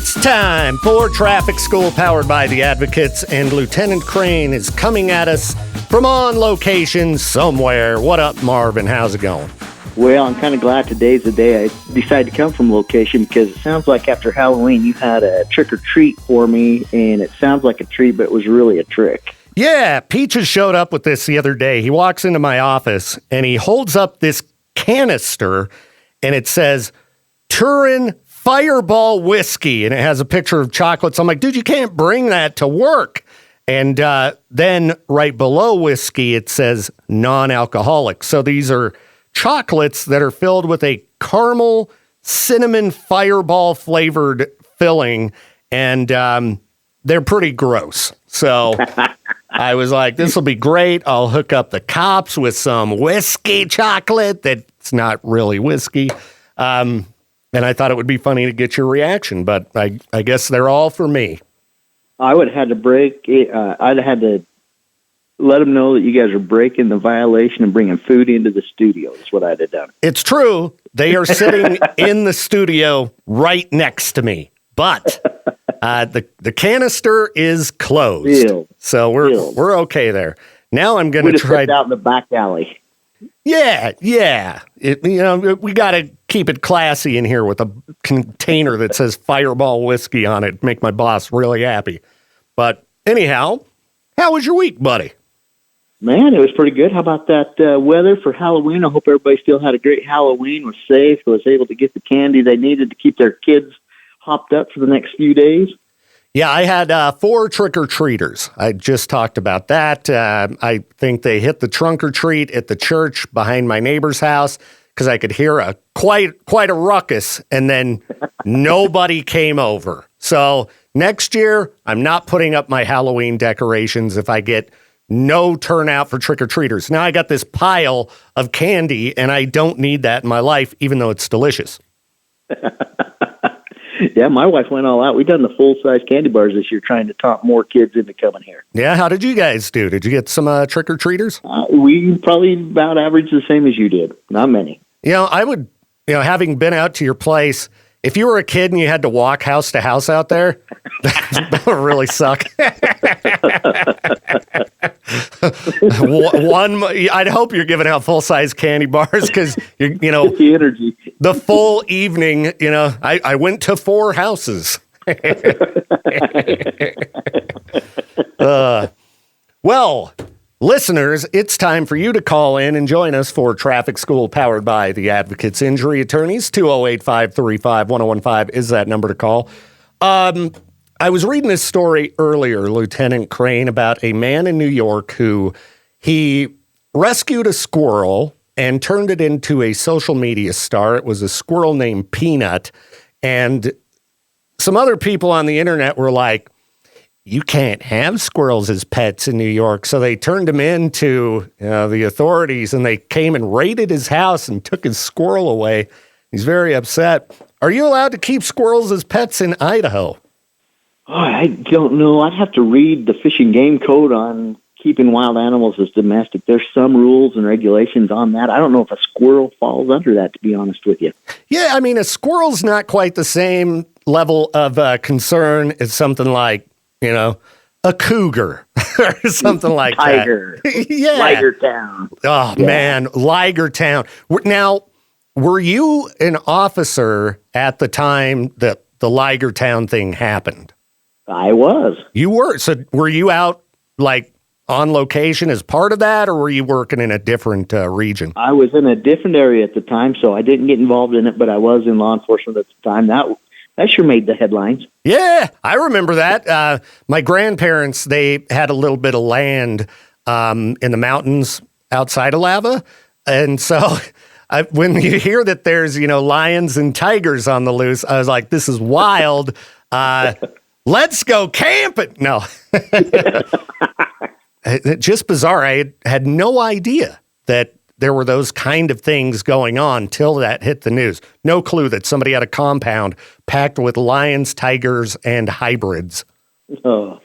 It's time for Traffic School, powered by the Advocates, and Lieutenant Crain is coming at us from on location somewhere. What up, Marvin? How's it going? Well, I'm kind of glad today's the day I decided to come from location, because it sounds like after Halloween you had a trick-or-treat for me, and it sounds like a treat, but it was really a trick. Yeah, Peaches showed up with this the other day. He walks into my office, and he holds up this canister, and it says, Turin Fireball Whiskey, and it has a picture of chocolates. I'm like, dude, you can't bring that to work. And then right below whiskey, it says non-alcoholic. So these are chocolates that are filled with a caramel cinnamon fireball flavored filling, and they're pretty gross. So I was like, this will be great. I'll hook up the cops with some whiskey chocolate that's not really whiskey. And I thought it would be funny to get your reaction, but I guess they're all for me. I would have had to I'd have had to let them know that you guys are breaking the violation and bringing food into the studio. That's what I'd have done. It's true. They are sitting in the studio right next to me, but the canister is closed. So we're okay there. Now I'm going to try out in the back alley. Yeah. We got to keep it classy in here with a container that says Fireball Whiskey on it. Make my boss really happy. But anyhow, how was your week, buddy? Man, it was pretty good. How about that weather for Halloween? I hope everybody still had a great Halloween, was safe, was able to get the candy they needed to keep their kids hopped up for the next few days. Yeah, I had 4 trick-or-treaters. I just talked about that. I think they hit the trunk-or-treat at the church behind my neighbor's house because I could hear quite a ruckus, and then nobody came over. So next year, I'm not putting up my Halloween decorations if I get no turnout for trick-or-treaters. Now I got this pile of candy, and I don't need that in my life, even though it's delicious. Yeah, my wife went all out. We've done the full-size candy bars this year, trying to talk more kids into coming here. Yeah, how did you guys do? Did you get some trick-or-treaters? We probably about average the same as you did. Not many. I would, having been out to your place, if you were a kid and you had to walk house to house out there, that would really suck. I'd hope you're giving out full-size candy bars because, the energy. The full evening, I went to 4 houses. Well, listeners, it's time for you to call in and join us for Traffic School, powered by the Advocates Injury Attorneys. 208-535-1015 is that number to call. I was reading this story earlier, Lieutenant Crain, about a man in New York who he rescued a squirrel and turned it into a social media star. It was a squirrel named Peanut. And some other people on the internet were like, you can't have squirrels as pets in New York. So they turned him in to the authorities, and they came and raided his house and took his squirrel away. He's very upset. Are you allowed to keep squirrels as pets in Idaho? Oh, I don't know. I'd have to read the Fish and Game Code on keeping wild animals as domestic. There's some rules and regulations on that. I don't know if a squirrel falls under that, to be honest with you. Yeah, I mean, a squirrel's not quite the same level of concern as something like, a cougar or something like Tiger. That. Yeah. Liger Town. Oh, yeah. Man, Liger Town. Now, were you an officer at the time that the Liger Town thing happened? I was. You were? So were you out, on location as part of that, or were you working in a different region? I was in a different area at the time, so I didn't get involved in it, but I was in law enforcement at the time. That sure made the headlines. Yeah, I remember that. My grandparents, they had a little bit of land in the mountains outside of Lava, and so when you hear that there's, lions and tigers on the loose, I was like, this is wild. Let's go camping. No. Just bizarre. I had no idea that there were those kind of things going on till that hit the news. No clue that somebody had a compound packed with lions, tigers, and hybrids. Oh.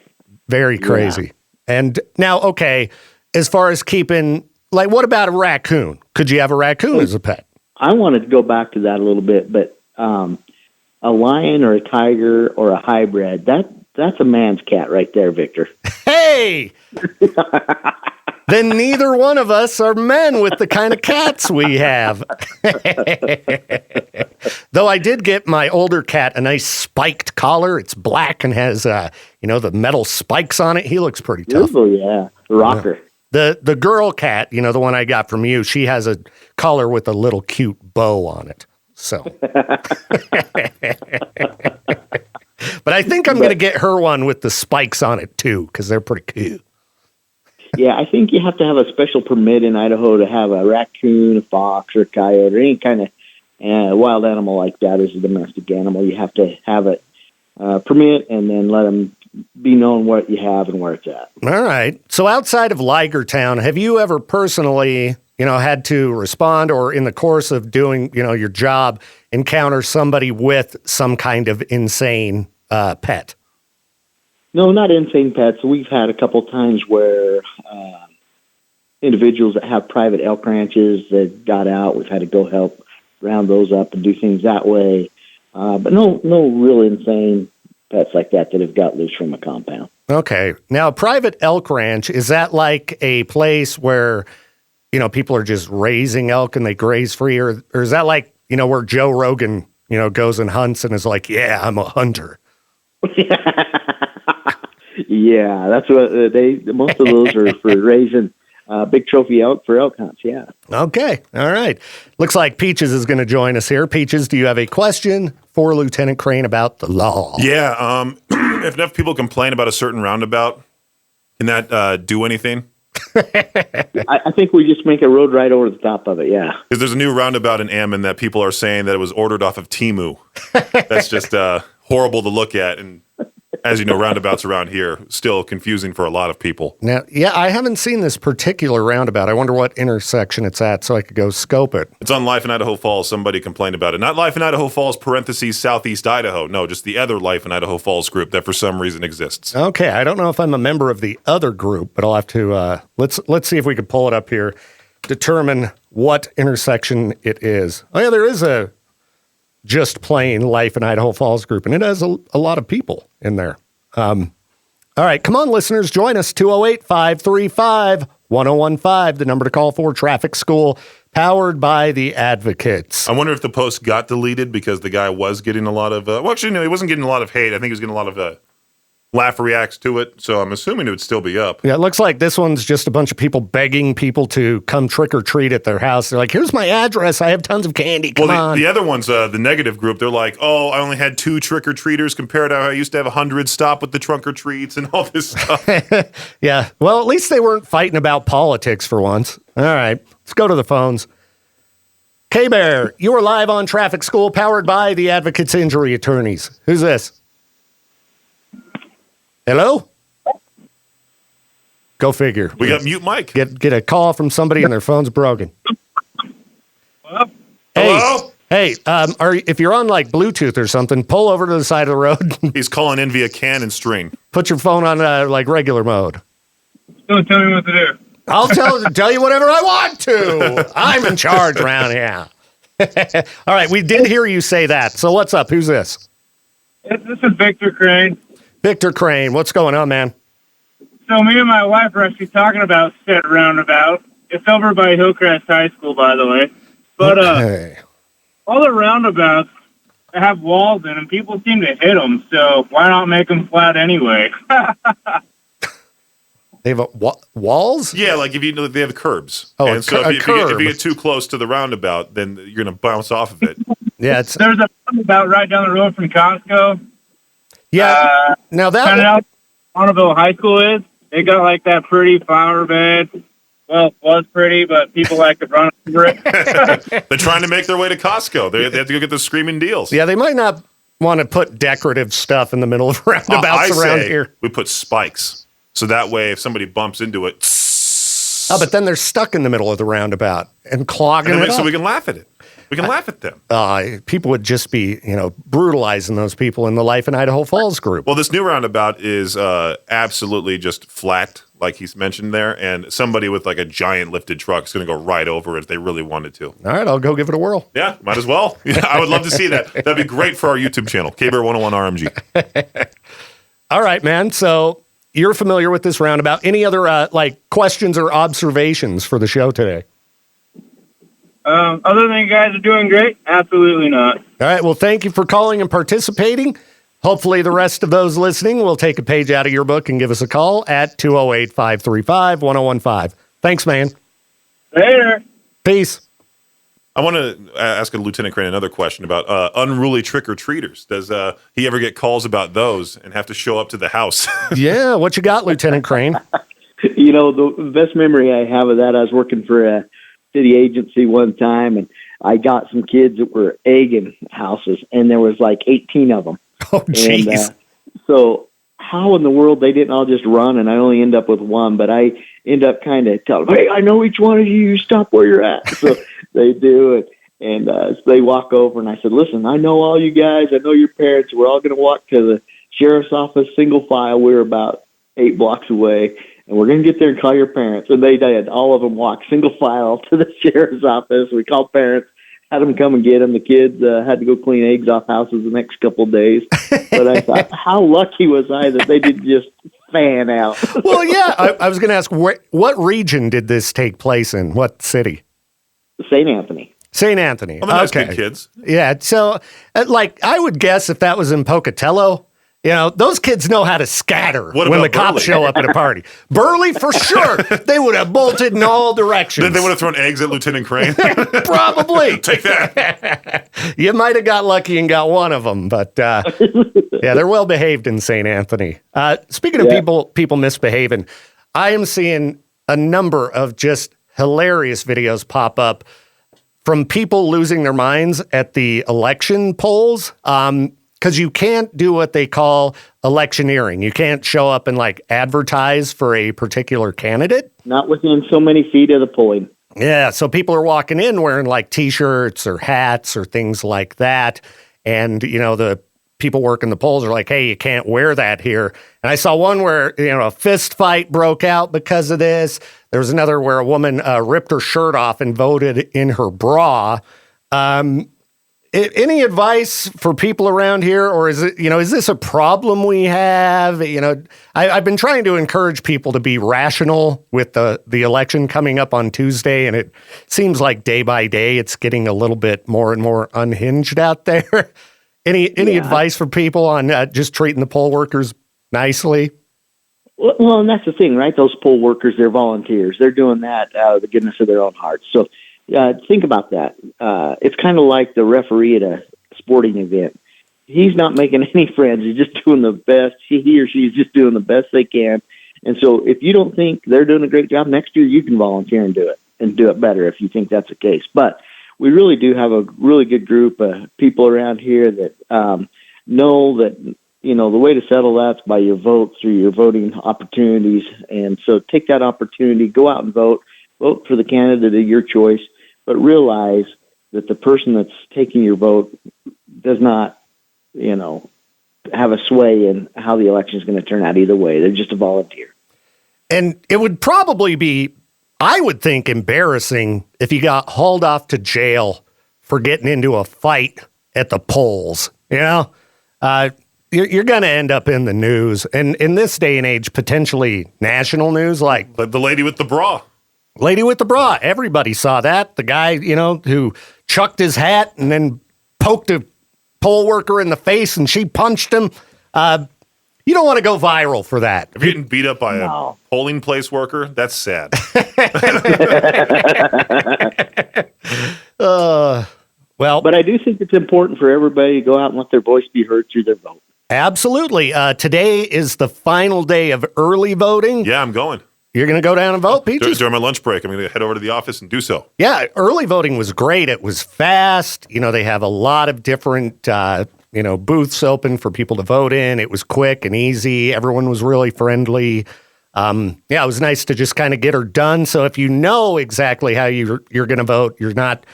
Very crazy. Yeah. And now, okay, as far as keeping, what about a raccoon? Could you have a raccoon as a pet? I wanted to go back to that a little bit, but a lion or a tiger or a hybrid, that's a man's cat right there, Victor. Hey! Then neither one of us are men with the kind of cats we have. Though I did get my older cat a nice spiked collar. It's black and has, the metal spikes on it. He looks pretty tough. Oh, yeah. Rocker. Yeah. The girl cat, the one I got from you, she has a collar with a little cute bow on it. So. But I think I'm going to get her one with the spikes on it, too, because they're pretty cool. Yeah, I think you have to have a special permit in Idaho to have a raccoon, a fox, or a coyote, or any kind of wild animal like that as a domestic animal. You have to have a permit and then let them be known what you have and where it's at. All right. So outside of Ligertown, have you ever personally, had to respond or in the course of doing, your job, encounter somebody with some kind of insane pet? No, not insane pets. We've had a couple times where individuals that have private elk ranches that got out, we've had to go help round those up and do things that way. But no real insane pets like that have got loose from a compound. Okay. Now, private elk ranch, is that like a place where, people are just raising elk and they graze free? Or is that like, where Joe Rogan, goes and hunts and is like, yeah, I'm a hunter? Yeah, that's what most of those are for raising big trophy elk for elk hunts, yeah. Okay, all right. Looks like Peaches is going to join us here. Peaches, do you have a question for Lieutenant Crain about the law? Yeah, if enough people complain about a certain roundabout, can that do anything? I think we just make a road right over the top of it, yeah. Because there's a new roundabout in Ammon that people are saying that it was ordered off of Temu. That's just horrible to look at, and as you know, roundabouts around here, still confusing for a lot of people. Now, yeah, I haven't seen this particular roundabout. I wonder what intersection it's at so I could go scope it. It's on Life in Idaho Falls. Somebody complained about it. Not Life in Idaho Falls, parentheses, Southeast Idaho. No, just the other Life in Idaho Falls group that for some reason exists. Okay, I don't know if I'm a member of the other group, but I'll have to, let's see if we can pull it up here, determine what intersection it is. Oh, yeah, there is a just plain Life in Idaho Falls group, and it has a lot of people in there. All right, come on, listeners, join us, 208-535-1015, the number to call for Traffic School, powered by the Advocates. I wonder if the post got deleted because the guy was getting a lot of, he wasn't getting a lot of hate. I think he was getting a lot of laugh reacts to it, so I'm assuming it would still be up. Yeah, it looks like this one's just a bunch of people begging people to come trick-or-treat at their house. They're like, here's my address. I have tons of candy. Come on. The other one's the negative group. They're like, oh, I only had 2 trick-or-treaters compared to how I used to have 100 stop with the trunk-or-treats and all this stuff. Yeah, well, at least they weren't fighting about politics for once. All right, let's go to the phones. K-Bear, you are live on Traffic School, powered by the Advocates Injury Attorneys. Who's this? Hello? Go figure. We got mute mic. Get a call from somebody and their phone's broken. Hello? Hello? Hey, if you're on like Bluetooth or something, pull over to the side of the road. He's calling in via can and string. Put your phone on like regular mode. Don't tell me what to do. I'll tell you whatever I want to. I'm in charge around here. All right, we did hear you say that. So what's up? Who's this? This is Victor Crain. Victor Crain, what's going on, man? So me and my wife are actually talking about said roundabout. It's over by Hillcrest High School, by the way. But okay. All the roundabouts have walls in them. People seem to hit them, so why not make them flat anyway? They have walls? Yeah, like they have curbs. Oh, and so if you get too close to the roundabout, then you're going to bounce off of it. Yeah, there's a roundabout right down the road from Costco. Yeah. Now that kind of out Bonneville High School is. They got like that pretty flower bed. Well, it was pretty, but people like to run over it. They're trying to make their way to Costco. They have to go get the screaming deals. Yeah, they might not want to put decorative stuff in the middle of roundabouts around here. We put spikes. So that way, if somebody bumps into it... Oh, but then they're stuck in the middle of the roundabout and clogging it up. So we can laugh at it. We can laugh at them. People would just be, brutalizing those people in the Life in Idaho Falls group. Well, this new roundabout is absolutely just flat, like he's mentioned there, and somebody with like a giant lifted truck is going to go right over it if they really wanted to. All right, I'll go give it a whirl. Yeah, might as well. Yeah, I would love to see that. That'd be great for our YouTube channel, KBear 101 RMG. All right, man. So you're familiar with this roundabout. Any other questions or observations for the show today? Other than you guys are doing great, absolutely not. All right. Well, thank you for calling and participating. Hopefully the rest of those listening will take a page out of your book and give us a call at 208-535-1015. Thanks, man. Later. Peace. I want to ask Lieutenant Crain another question about unruly trick-or-treaters. Does he ever get calls about those and have to show up to the house? Yeah. What you got, Lieutenant Crain? The best memory I have of that, I was working for a city agency one time, and I got some kids that were egging houses, and there was like 18 of them. Oh, jeez. So how in the world they didn't all just run, and I only end up with one, but I end up kind of telling them, hey, I know each one of you, you stop where you're at. So they do it, and so they walk over, and I said, listen, I know all you guys, I know your parents, we're all going to walk to the sheriff's office single file. We're about 8 blocks away, and we're going to get there and call your parents. And they did. All of them walked single file to the sheriff's office. We called parents, had them come and get them. The kids had to go clean eggs off houses the next couple of days. But I thought, how lucky was I that they didn't just fan out? Well, yeah, I was going to ask, what region did this take place in? What city? St. Anthony. St. Anthony. I'm nice good kids. Yeah, so, I would guess if that was in Pocatello, those kids know how to scatter when the cops show up at a party. Burley, for sure, they would have bolted in all directions. Then they would have thrown eggs at Lieutenant Crain. Probably. Take that. You might have got lucky and got one of them, but yeah, they're well behaved in St. Anthony. Speaking of people misbehaving, I am seeing a number of just hilarious videos pop up from people losing their minds at the election polls. Because you can't do what they call electioneering. You can't show up and advertise for a particular candidate. Not within so many feet of the polling. Yeah, so people are walking in wearing T-shirts or hats or things like that. And, the people working the polls are like, hey, you can't wear that here. And I saw one where, a fist fight broke out because of this. There was another where a woman ripped her shirt off and voted in her bra. Any advice for people around here, or is it, is this a problem we have? I've been trying to encourage people to be rational with the election coming up on Tuesday, and it seems like day by day it's getting a little bit more and more unhinged out there. Any advice for people on just treating the poll workers nicely? Well, and that's the thing, right? Those poll workers, they're volunteers. They're doing that out of the goodness of their own hearts. So think about that. It's kind of like the referee at a sporting event. He's not making any friends. He's just doing the best. He or she is just doing the best they can. And so if you don't think they're doing a great job, next year you can volunteer and do it better if you think that's the case. But we really do have a really good group of people around here that know that, the way to settle that's by your vote through your voting opportunities. And so take that opportunity, go out and vote for the candidate of your choice. But realize that the person that's taking your vote does not, have a sway in how the election is going to turn out either way. They're just a volunteer. And it would probably be, I would think, embarrassing if you got hauled off to jail for getting into a fight at the polls. You're going to end up in the news. And in this day and age, potentially national news, like the lady with the bra. Lady with the bra. Everybody saw that. The guy, who chucked his hat and then poked a poll worker in the face and she punched him. You don't want to go viral for that. If you're getting beat up by a polling place worker, that's sad. But I do think it's important for everybody to go out and let their voice be heard through their vote. Absolutely. Today is the final day of early voting. Yeah, I'm going. You're going to go down and vote, Peaches? During my lunch break, I'm going to head over to the office and do so. Yeah, early voting was great. It was fast. They have a lot of different, booths open for people to vote in. It was quick and easy. Everyone was really friendly. Yeah, it was nice to just kind of get her done. So if you know exactly how you're going to vote, you're not,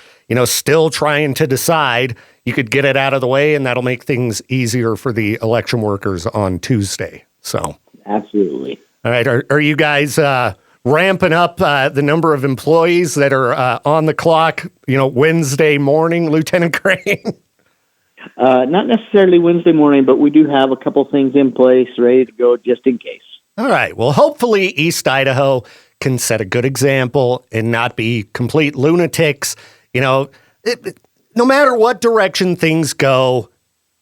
still trying to decide, you could get it out of the way, and that'll make things easier for the election workers on Tuesday. So absolutely. All right. Are you guys ramping up the number of employees that are on the clock, Wednesday morning, Lieutenant Crain? Not necessarily Wednesday morning, but we do have a couple things in place ready to go just in case. All right. Well, hopefully East Idaho can set a good example and not be complete lunatics. No matter what direction things go,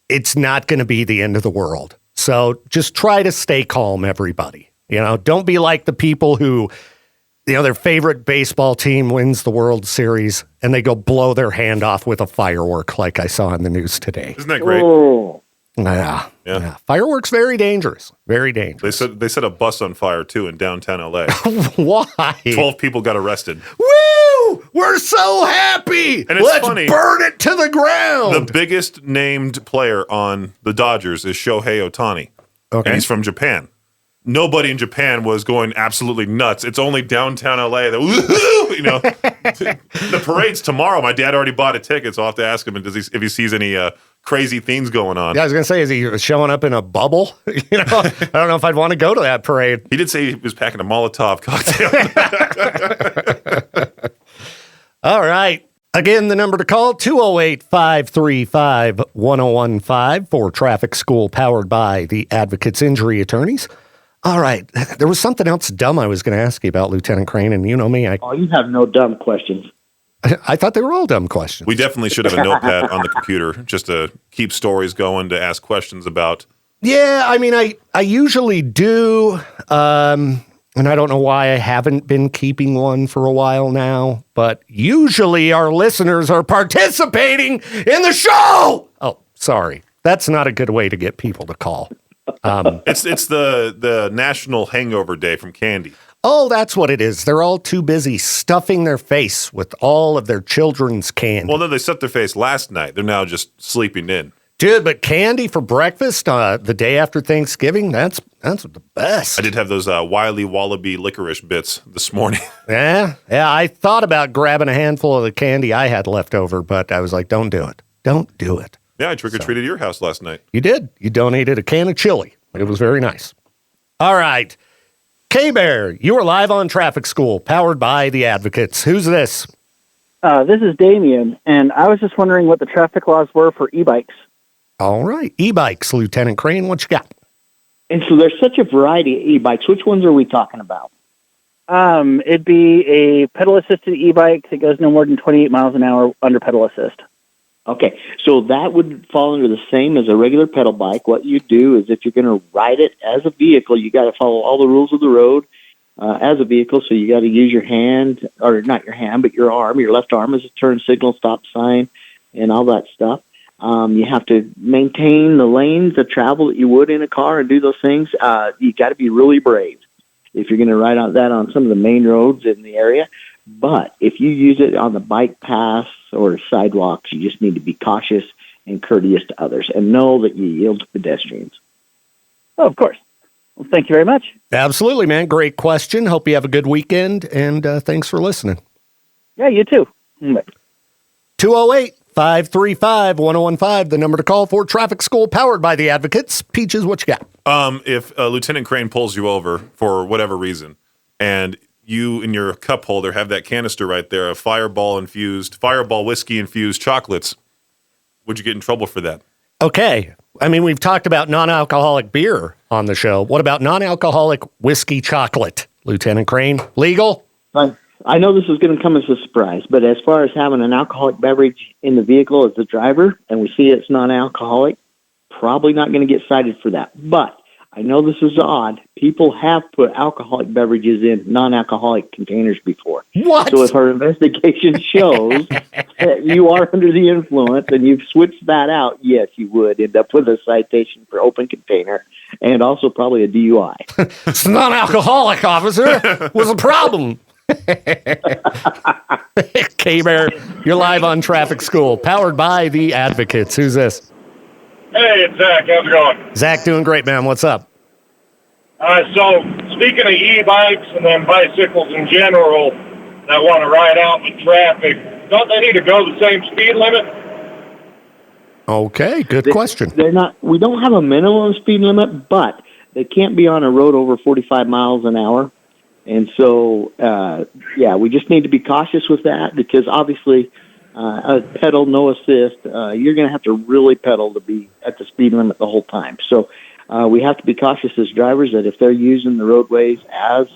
it's not going to be the end of the world. So just try to stay calm, everybody. Don't be like the people who, their favorite baseball team wins the World Series and they go blow their hand off with a firework like I saw in the news today. Isn't that great? Oh. Yeah. Fireworks, very dangerous. Very dangerous. They set a bus on fire, too, in downtown L.A. Why? 12 people got arrested. Woo! We're so happy! And it's Let's funny. burn it to the ground! The biggest named player on the Dodgers is Shohei Ohtani. Okay. And he's from Japan. Nobody in Japan was going absolutely nuts. It's only downtown LA that, woohoo! The parade's tomorrow. My dad already bought a ticket, so I'll have to ask him if he sees any crazy things going on. Yeah, I was going to say, is he showing up in a bubble? I don't know if I'd want to go to that parade. He did say he was packing a Molotov cocktail. All right. Again, the number to call, 208-535-1015 for Traffic School, powered by the Advocates Injury Attorneys. All right. There was something else dumb I was going to ask you about, Lieutenant Crain, and you know me. You have no dumb questions. I thought they were all dumb questions. We definitely should have a notepad on the computer just to keep stories going, to ask questions about. Yeah, I mean, I usually do, and I don't know why I haven't been keeping one for a while now, but usually our listeners are participating in the show. Oh, sorry. That's not a good way to get people to call. It's the National Hangover Day from candy. Oh, that's what it is. They're all too busy stuffing their face with all of their children's candy. Well, no, they stuffed their face last night. They're now just sleeping in. Dude, but candy for breakfast the day after Thanksgiving, that's the best. I did have those Wiley Wallaby licorice bits this morning. Yeah, I thought about grabbing a handful of the candy I had left over, but I was like, don't do it. Don't do it. Yeah, I trick-or-treated at your house last night. You did. You donated a can of chili. It was very nice. All right. K-Bear, you are live on Traffic School, powered by the Advocates. Who's this? This is Damien, and I was just wondering what the traffic laws were for e-bikes. All right. E-bikes, Lieutenant Crain, what you got? And so there's such a variety of e-bikes. Which ones are we talking about? It'd be a pedal-assisted e-bike that goes no more than 28 miles an hour under pedal assist. Okay, so that would fall under the same as a regular pedal bike. What you do is if you're going to ride it as a vehicle, you got to follow all the rules of the road as a vehicle. So you got to use your hand, or not your hand, but your arm, your left arm as a turn signal, stop sign, and all that stuff. You have to maintain the lanes of travel that you would in a car and do those things. You got to be really brave if you're going to ride on that on some of the main roads in the area. But if you use it on the bike paths or sidewalks, you just need to be cautious and courteous to others and know that you yield to pedestrians. Oh, of course. Well, thank you very much. Absolutely, man. Great question. Hope you have a good weekend, and thanks for listening. Yeah, you too. Bye. 208-535-1015, the number to call for Traffic School, powered by the Advocates. Peaches, what you got? If Lieutenant Crain pulls you over for whatever reason, and you in your cup holder have that canister right there of fireball whiskey infused chocolates, would you get in trouble for that? Okay. I mean, we've talked about non-alcoholic beer on the show. What about non-alcoholic whiskey chocolate, Lieutenant Crain? Legal? I know this is going to come as a surprise, but as far as having an alcoholic beverage in the vehicle as the driver, and we see it's non-alcoholic, probably not going to get cited for that. But I know this is odd. People have put alcoholic beverages in non-alcoholic containers before. What? So if our investigation shows that you are under the influence and you've switched that out, yes, you would end up with a citation for open container and also probably a DUI. It's non-alcoholic, officer. What's the problem? K-Bear, you're live on Traffic School, powered by the Advocates. Who's this? Hey, it's Zach. How's it going? Zach, doing great, man. What's up? So, speaking of e-bikes and then bicycles in general that want to ride out in traffic, don't they need to go the same speed limit? Okay, good question. They're not. We don't have a minimum speed limit, but they can't be on a road over 45 miles an hour. And so, we just need to be cautious with that because obviously, a pedal, no assist, you're going to have to really pedal to be at the speed limit the whole time. So we have to be cautious as drivers that if they're using the roadways as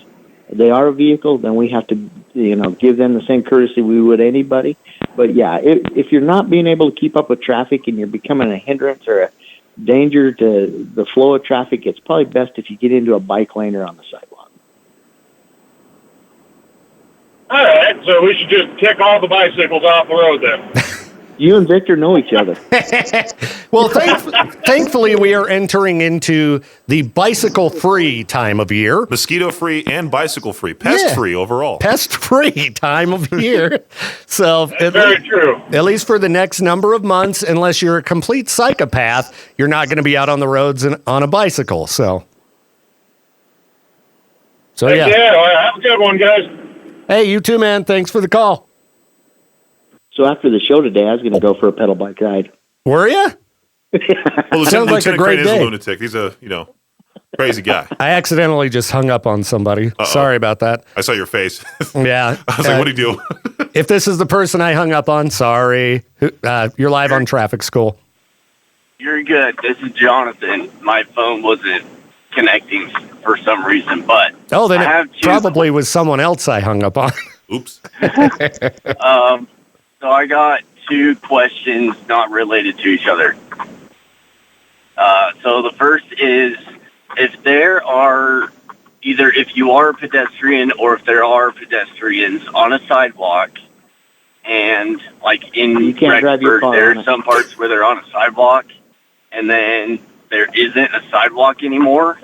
they are a vehicle, then we have to, give them the same courtesy we would anybody. But yeah, if you're not being able to keep up with traffic and you're becoming a hindrance or a danger to the flow of traffic, it's probably best if you get into a bike lane or on the sidewalk. All right, so we should just kick all the bicycles off the road then. You and Victor know each other. Well, thankfully, we are entering into the bicycle-free time of year. Mosquito-free and bicycle-free. Pest-free overall. Pest-free time of year. So, Very true. At least for the next number of months, unless you're a complete psychopath, you're not going to be out on the roads on a bicycle. So yeah. Yeah, have a good one, guys. Hey, you too, man. Thanks for the call. So after the show today, I was going to go for a pedal bike ride. Were you? Well, Sounds like a great Crain is day. a lunatic. He's a, crazy guy. I accidentally just hung up on somebody. Uh-oh. Sorry about that. I saw your face. Yeah. I was like, what do you do? If this is the person I hung up on, sorry. You're live on Traffic School. You're good. This is Jonathan. My phone wasn't connecting for some reason, but then it probably was someone else I hung up on. Oops. So I got two questions not related to each other. So the first is, if you are a pedestrian or if there are pedestrians on a sidewalk, and like in Rexburg, there are some parts where they're on a sidewalk, and then there isn't a sidewalk anymore,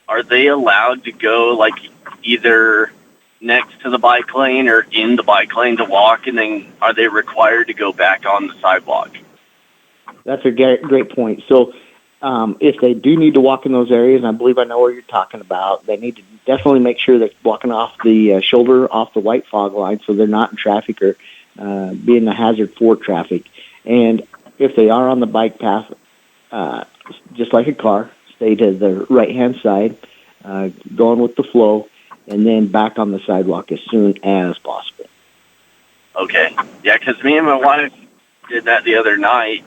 are they allowed to go like either next to the bike lane or in the bike lane to walk, and then are they required to go back on the sidewalk? That's a great point. So if they do need to walk in those areas, and I believe I know what you're talking about, they need to definitely make sure they're walking off the shoulder, off the white fog line, so they're not in traffic or being a hazard for traffic. And if they are on the bike path, just like a car, stay to the right-hand side, going with the flow, and then back on the sidewalk as soon as possible. Okay. Yeah, because me and my wife did that the other night,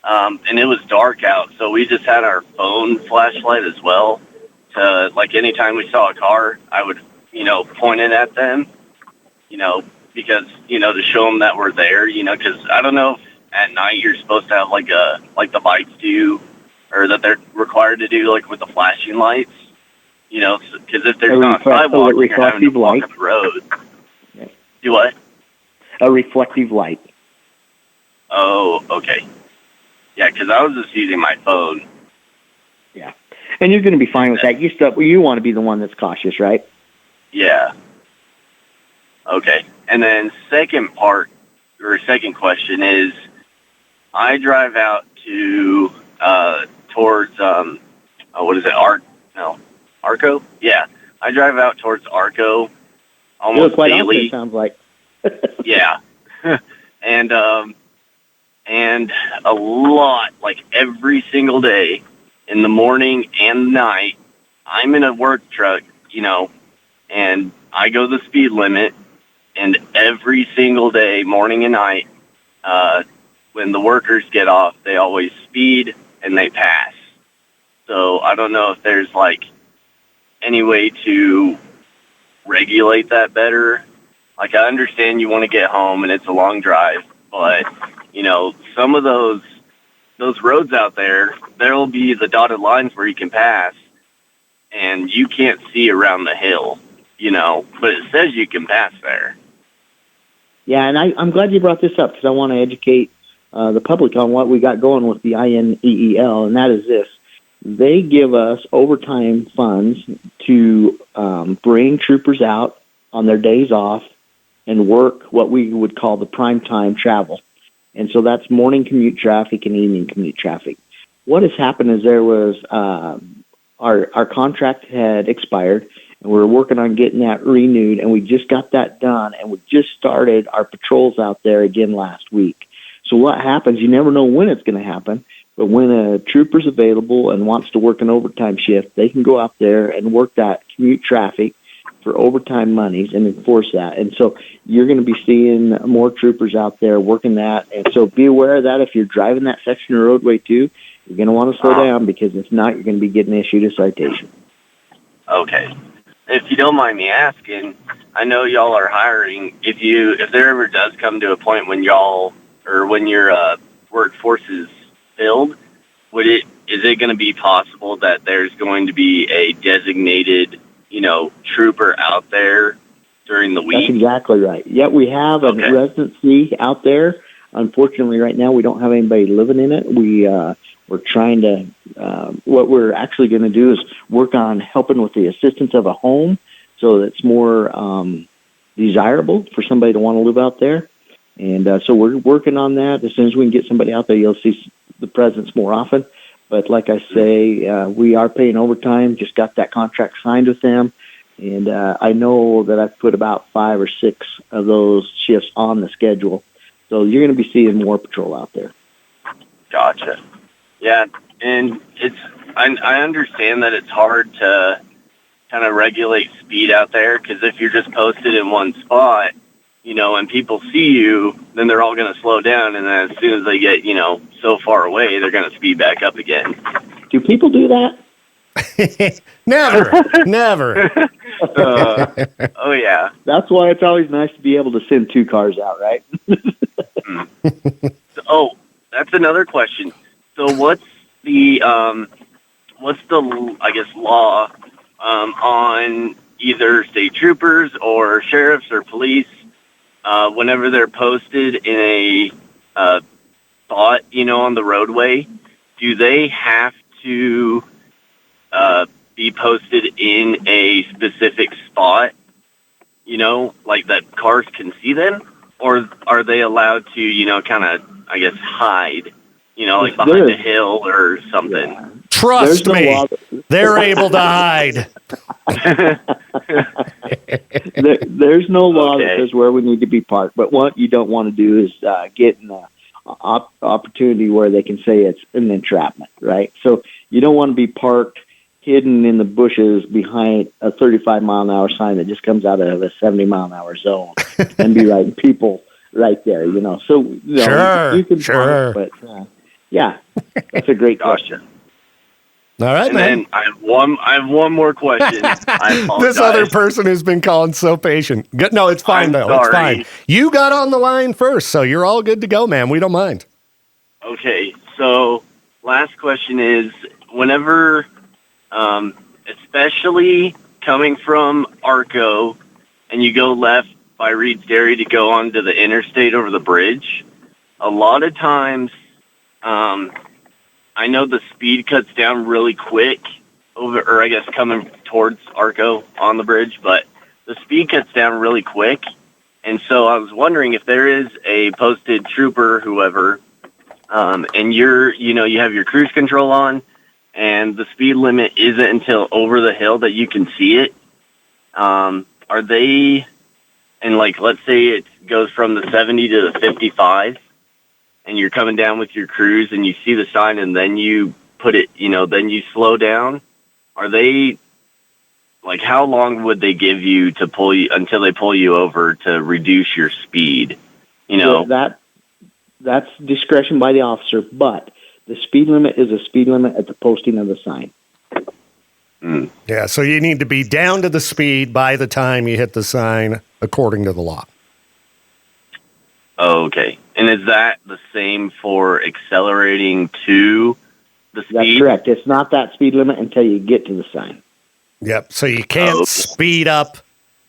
and it was dark out, so we just had our phone flashlight as well. To, like, anytime we saw a car, I would, point it at them, because, to show them that we're there, because I don't know if at night you're supposed to have, like the bikes do, or that they're required to do, like, with the flashing lights. Because if there's not a sidewalk, you're having to walk up the road. Yeah. Do what? A reflective light. Oh, okay. Yeah, because I was just using my phone. Yeah. And you're going to be fine with that. You want to be the one that's cautious, right? Yeah. Okay. And then second question is, I drive out to towards what is it? Arco? Yeah. I drive out towards Arco almost quite daily. Often, it sounds like. Yeah. And a lot, like every single day, in the morning and night, I'm in a work truck, and I go the speed limit, and every single day, morning and night, when the workers get off, they always speed and they pass. So I don't know if there's like any way to regulate that better. Like, I understand you want to get home and it's a long drive, but some of those roads out there'll be the dotted lines where you can pass, and you can't see around the hill, but it says you can pass there. Yeah, and I'm glad you brought this up because I want to educate the public on what we got going with the INEEL, and that is this. They give us overtime funds to bring troopers out on their days off and work what we would call the prime time travel. And so that's morning commute traffic and evening commute traffic. What has happened is there was our contract had expired, and we were working on getting that renewed, and we just got that done, and we just started our patrols out there again last week. So what happens, you never know when it's going to happen, but when a trooper's available and wants to work an overtime shift, they can go out there and work that commute traffic for overtime monies and enforce that. And so you're going to be seeing more troopers out there working that. And so be aware of that. If you're driving that section of roadway too, you're going to want to slow down, because if not, you're going to be getting issued a citation. Okay. If you don't mind me asking, I know y'all are hiring. If there ever does come to a point when your workforce is filled, is it going to be possible that there's going to be a designated, trooper out there during the week? That's exactly right. Yeah, we have a residency out there. Unfortunately, right now we don't have anybody living in it. We're trying to, what we're actually going to do is work on helping with the assistance of a home, so that's more desirable for somebody to want to live out there. And so we're working on that. As soon as we can get somebody out there, you'll see the presence more often. But like I say, we are paying overtime, just got that contract signed with them. And I know that I've put about 5 or 6 of those shifts on the schedule. So you're going to be seeing more patrol out there. Gotcha. Yeah, and I understand that it's hard to kind of regulate speed out there, because if you're just posted in one spot, and people see you, then they're all going to slow down, and then as soon as they get, so far away, they're going to speed back up again. Do people do that? Never. Oh, yeah. That's why it's always nice to be able to send 2 cars out, right? Oh, that's another question. So what's the law on either state troopers or sheriffs or police whenever they're posted in a spot, on the roadway? Do they have to be posted in a specific spot, like that cars can see them? Or are they allowed to, kind of, hide, like behind a hill or something? Yeah. Trust me, they're able to hide. There's no law that says where we need to be parked. But what you don't want to do is get an opportunity where they can say it's an entrapment, right? So you don't want to be parked hidden in the bushes behind a 35-mile-an-hour sign that just comes out of a 70-mile-an-hour zone and be writing people right there, So you can park, but yeah, that's a great question. All right, and man. Then I have one more question. I apologize. This other person who's been calling so patient. No, it's fine, though. Sorry. It's fine. You got on the line first, so you're all good to go, man. We don't mind. Okay, so last question is, whenever, especially coming from Arco, and you go left by Reed's Dairy to go onto the interstate over the bridge, a lot of times, I know the speed cuts down really quick coming towards Arco on the bridge, but the speed cuts down really quick. And so I was wondering if there is a posted trooper, whoever, and you have your cruise control on, and the speed limit isn't until over the hill that you can see it. Are they, and let's say it goes from the 70 to the 55, and you're coming down with your cruise and you see the sign and then you put it, then you slow down. Are they, how long would they give you to pull you until they pull you over to reduce your speed? That's discretion by the officer, but the speed limit is a speed limit at the posting of the sign. Yeah, so you need to be down to the speed by the time you hit the sign, according to the law. Oh, okay. And is that the same for accelerating to the speed? That's correct. It's not that speed limit until you get to the sign. Yep. So you can't speed up.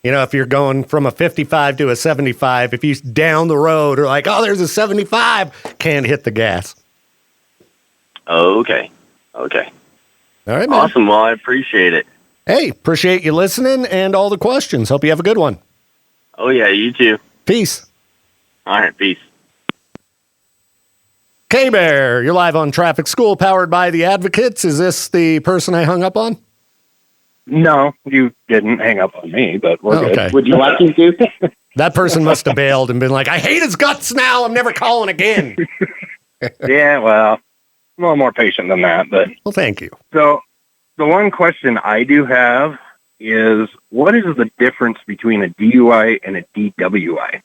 If you're going from a 55 to a 75, if you down the road or there's a 75, can't hit the gas. Okay. All right, man. Awesome. Well, I appreciate it. Hey, appreciate you listening and all the questions. Hope you have a good one. Oh, yeah, you too. Peace. All right, peace. K-Bear, you're live on Traffic School, powered by the Advocates. Is this the person I hung up on? No, you didn't hang up on me, but we're good. Okay. Would you like him to? That person must have bailed and been like, I hate his guts now. I'm never calling again. Yeah, well, I'm a little more patient than that. But Well, thank you. so the one question I do have is, what is the difference between a DUI and a DWI?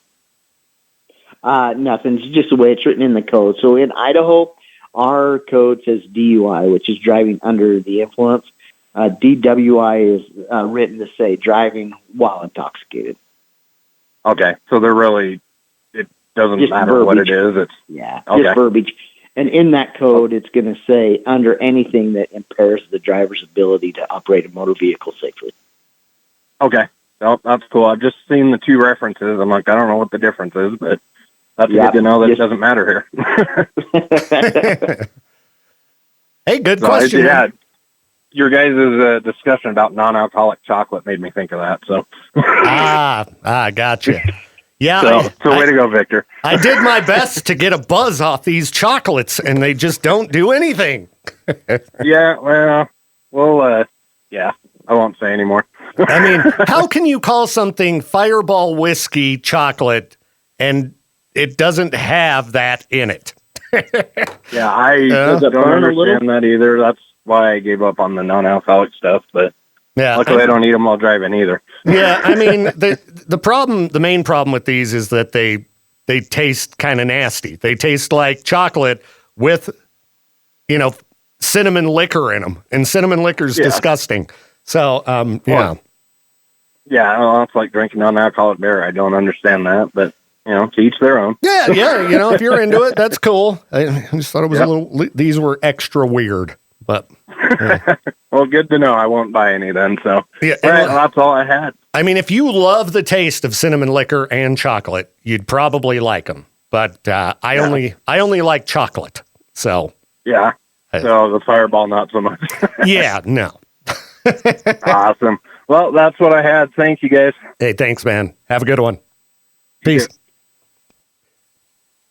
Nothing. It's just the way it's written in the code. So in Idaho, our code says DUI, which is driving under the influence. DWI is written to say driving while intoxicated. Okay, so they're really, it doesn't Just matter what it is. It's okay. Just verbiage. And in that code, it's going to say under anything that impairs the driver's ability to operate a motor vehicle safely. Okay, well, that's cool. I've just seen the two references. I'm like, I don't know what the difference is, but that's good to know that it doesn't matter here. Hey, good question. Yeah, your guys' discussion about non-alcoholic chocolate made me think of that. So, Gotcha. Yeah. so way to go, Victor. I did my best to get a buzz off these chocolates, and they just don't do anything. Yeah, well, yeah, I won't say anymore. I mean, how can you call something Fireball whiskey chocolate and it doesn't have that in it? Yeah, I don't understand that either. That's why I gave up on the non-alcoholic stuff, but Yeah, luckily I don't eat them while driving either. Yeah, I mean, the main problem with these is that they taste kind of nasty. They taste like chocolate with, cinnamon liquor in them, and cinnamon liquor is disgusting. So, yeah. Yeah, well, it's like drinking non-alcoholic beer. I don't understand that, but, to each their own. Yeah, if you're into it, that's cool. I just thought it was these were extra weird, but. Yeah. Well, good to know. I won't buy any then, so. Yeah, well, that's all I had. I mean, if you love the taste of cinnamon liquor and chocolate, you'd probably like them. But I only like chocolate, so. Yeah, so the Fireball, not so much. Yeah, no. Awesome. Well, that's what I had. Thank you, guys. Hey, thanks, man. Have a good one. Peace.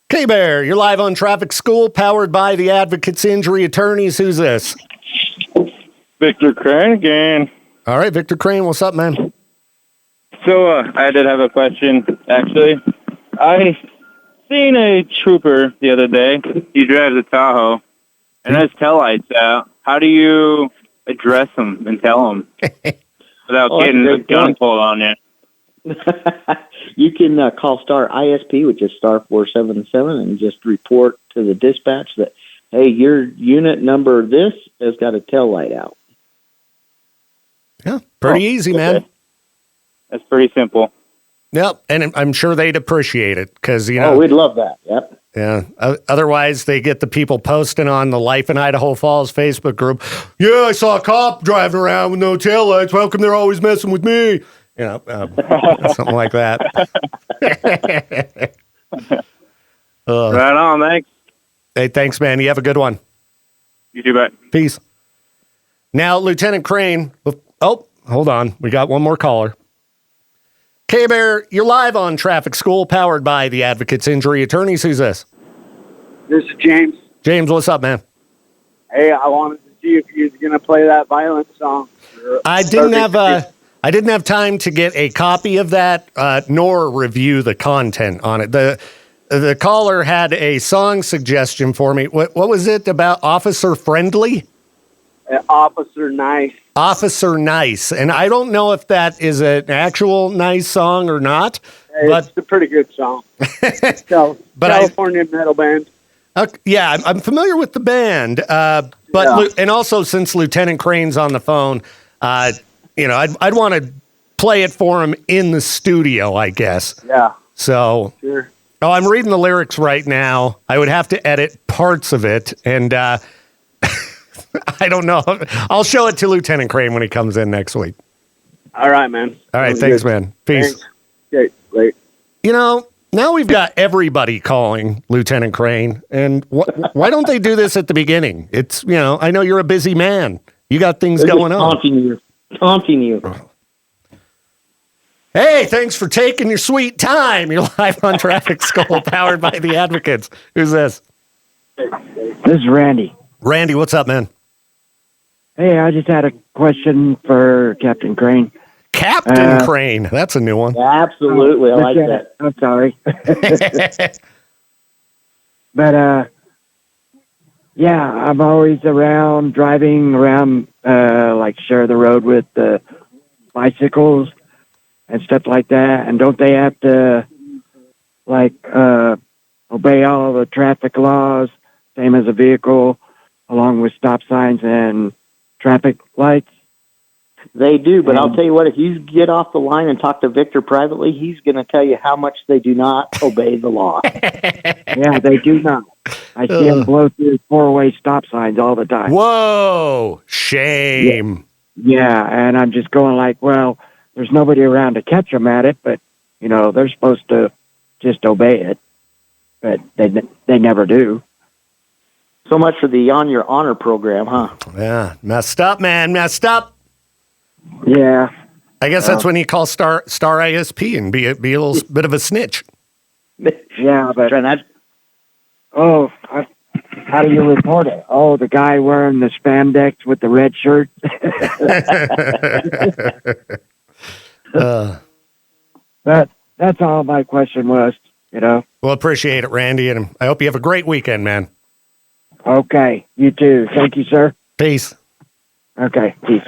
K-Bear, you're live on Traffic School, powered by the Advocates Injury Attorneys. Who's this? Victor Crain again. All right, Victor Crain, what's up, man? So I did have a question, actually. I seen a trooper the other day. He drives a Tahoe, and his taillight's out. How do you address him and tell him without getting a gun pulled on you? You can call Star ISP, which is star 477, and just report to the dispatch that, hey, your unit number this has got a tail light out. Yeah, pretty easy, man. That's pretty simple. Yep, and I'm sure they'd appreciate it because, Oh, we'd love that, yep. Yeah. Otherwise, they get the people posting on the Life in Idaho Falls Facebook group. Yeah, I saw a cop driving around with no taillights. How come they're always messing with me? Something like that. Right on, thanks. Hey, thanks, man. You have a good one. You too, bye. Peace. Now, Lieutenant Crain. Oh, hold on. We got one more caller. K-Bear, you're live on Traffic School, powered by the Advocates Injury Attorneys. Who's this? This is James. James, what's up, man? Hey, I wanted to see if you was going to play that violent song. I didn't have time to get a copy of that, nor review the content on it. The caller had a song suggestion for me. What was it about? Officer Friendly? Officer Nice. Officer Nice. And I don't know if that is an actual nice song or not. It's a pretty good song. Californian metal band. Yeah, I'm familiar with the band. And also since Lieutenant Crane's on the phone, I'd want to play it for him in the studio, I guess. Yeah. So. Sure. Oh, I'm reading the lyrics right now. I would have to edit parts of it, and I don't know. I'll show it to Lieutenant Crain when he comes in next week. All right, man. All right, thanks, man. Peace. Thanks. Okay, great. Now we've got everybody calling Lieutenant Crain, and why don't they do this at the beginning? It's, I know you're a busy man. You got things going on. Taunting you. Hey, thanks for taking your sweet time. You're live on Traffic School, powered by the Advocates. Who's this? This is Randy. Randy, what's up, man? Hey, I just had a question for Captain Crain. Captain Crain. That's a new one. Absolutely. I like that. I'm sorry. But, yeah, I'm always driving around, like share the road with the bicycles and stuff like that. And don't they have to, like, obey all the traffic laws, same as a vehicle, along with stop signs and traffic lights? They do, but I'll tell you what, if you get off the line and talk to Victor privately, he's going to tell you how much they do not obey the law. Yeah, they do not. I see them blow through four-way stop signs all the time. Whoa, shame. Yeah, and I'm just going like, well, there's nobody around to catch them at it, but, you know, they're supposed to just obey it, but they never do. So much for the On Your Honor program, huh? Yeah, messed up, man, messed up. Yeah. I guess that's when you call Star ISP and be a little bit of a snitch. Yeah, but how do you report it? Oh, the guy wearing the spandex with the red shirt. That's all my question was, you know. Well, appreciate it, Randy, and I hope you have a great weekend, man. Okay, you too. Thank you, sir. Peace. Okay, peace.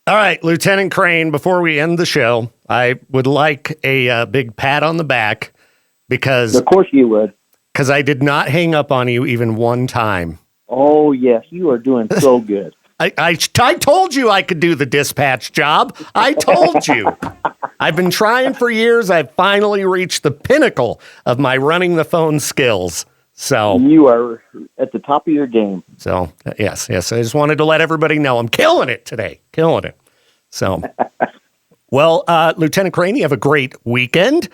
All right, Lieutenant Crain, before we end the show, I would like a big pat on the back because... Of course you would. Because I did not hang up on you even one time. Oh, yes, you are doing so good. I told you I could do the dispatch job. I told you. I've been trying for years. I've finally reached the pinnacle of my running the phone skills. So you are at the top of your game. So yes. I just wanted to let everybody know I'm killing it today. Killing it. So, well, Lieutenant Crain, you have a great weekend.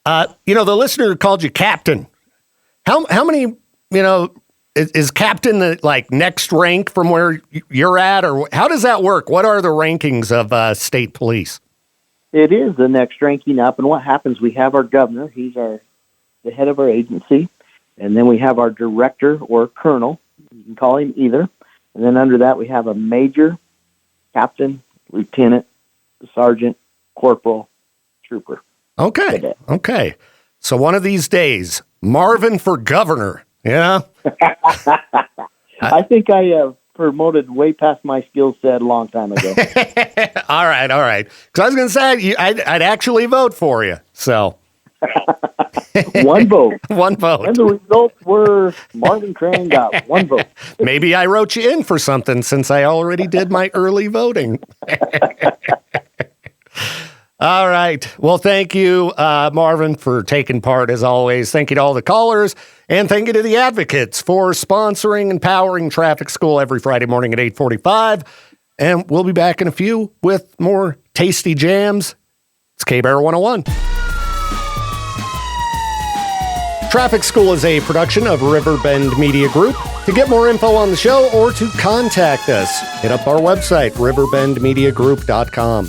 You know, the listener called you Captain. How many, is Captain the like next rank from where you're at, or how does that work? What are the rankings of state police? It is the next ranking up, and what happens, we have our governor. He's the head of our agency. And then we have our director or colonel. You can call him either. And then under that, we have a major, captain, lieutenant, sergeant, corporal, trooper. Okay. So one of these days, Marvin for governor. Yeah. I think I promoted way past my skill set a long time ago. All right. Because I was going to say, I'd actually vote for you. So... One vote. One vote. And the results were Marvin Crain got one vote. Maybe I wrote you in for something since I already did my early voting. All right. Well, thank you, Marvin, for taking part as always. Thank you to all the callers, and thank you to the advocates for sponsoring and powering Traffic School every Friday morning at 8:45. And we'll be back in a few with more tasty jams. It's K-Bear 101. Traffic School is a production of Riverbend Media Group. To get more info on the show or to contact us, hit up our website, riverbendmediagroup.com.